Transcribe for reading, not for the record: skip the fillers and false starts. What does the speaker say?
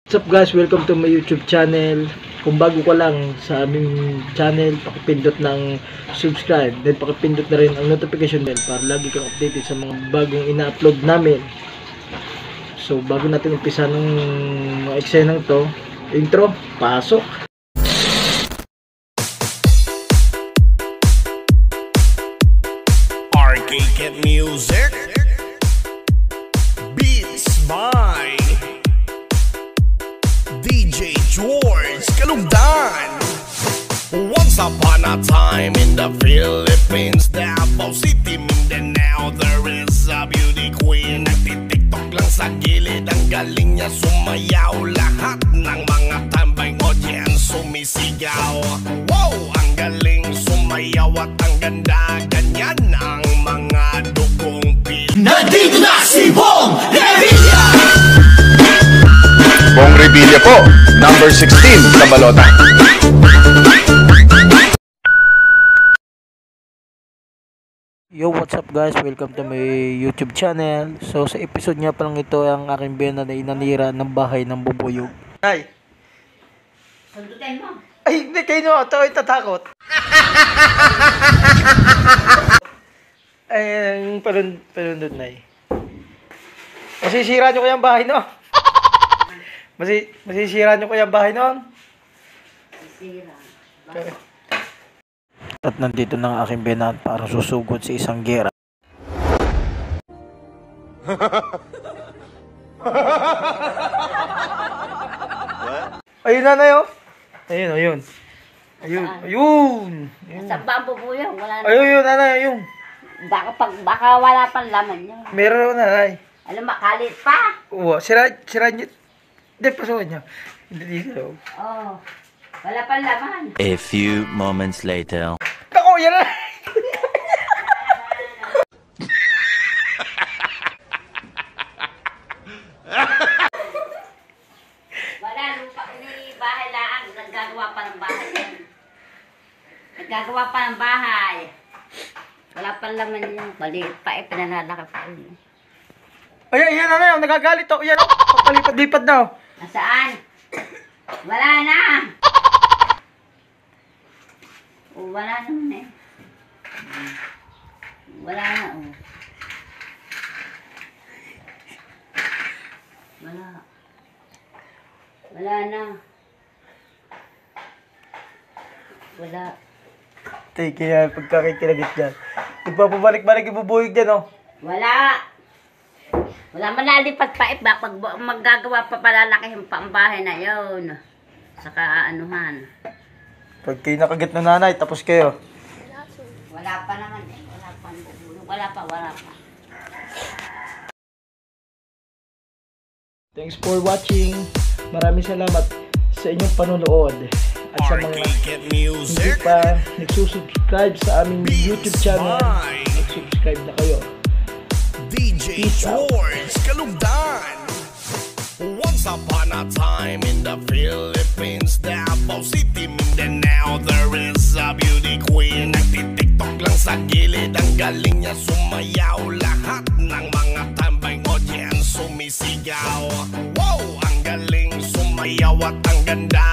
What's up guys? Welcome to my YouTube channel. Kung bago ka lang sa aming channel, pakipindot ng subscribe. Then pakipindot na rin ang notification bell para lagi kang updated sa mga bagong ina-upload namin. So bago natin umpisa ng mga eksenang to, intro, pasok! Arcade Music Beats by DJ George Kalugdan. Once upon a time in the Philippines, Davao City, Mindanao, there is a beauty queen. Nagtitiktok lang sa gilid, ang galing niya sumayaw. Lahat ng mga tambay audience sumisigaw. Wow, ang galing sumayaw at ang ganda. Ganyan ang mga dugong pil. Nandito na si Bong Revilla! Bong Revilla po, number 16 sa balota. Yo, what's up guys? Welcome to my YouTube channel. So sa episode nga pa lang ito, ang aking bena na inanira ng bahay ng bubuyog. Ay! Sundutin mo. Ay, hindi kayo ito ay tatakot. Ay, ang palundod na eh. Masisira nyo kaya ang bahay no? Masisira nyo kaya ang bahay no? Sira. Okay. At nandito na ang aking benan para susugod sa isang gera. Ayun na yun. Ayun. Sa bambo po yun. Wala na. Ayun, nanay, ayun. Baka wala pang laman yun. Meron na, nanay. Alam, makalit pa. Oo, sira nyo. Hindi, pasukan nyo. Hindi dito. Oh. Wala pang laman. A few moments later. Ako, yan na. Wala, lupa ni bahay lang. Naggagawa pa ng bahay yan. Naggagawa pa ng bahay. Wala pang laman yun. Maliit pa eh, pinanalaki pa yun. Ayan, nanay, nagagalit ako. Yan, papalipad-lipad na. Nasaan? Wala na. Oh, wala naman eh. Wala na, oh. Wala na. Wala. Take kaya pagkakikilagit dyan. Nagpapabalik-balik yung bubuyog dyan, oh. Wala. Wala man nalipat pa eh. Pag maggagawa pa palalakihin pa ang bahay na yun. Saka anuhan. Pag kayo nakagat ng nanay, tapos kayo. Wala pa naman eh. Wala pa. Thanks for watching. Maraming salamat sa inyong panonood. At sa mga Arcade hindi Music pa nagsusubscribe sa aming YouTube channel, mag-subscribe na kayo. DJ George Kalugdan. Once upon a time in the Philippines, Davao City, Mindanao, there is a beauty queen. Nagtitiktok lang sa gilid, ang galing niya sumayaw. Lahat ng mga tambay audience sumisigaw. Wow, ang galing sumayaw at ang ganda.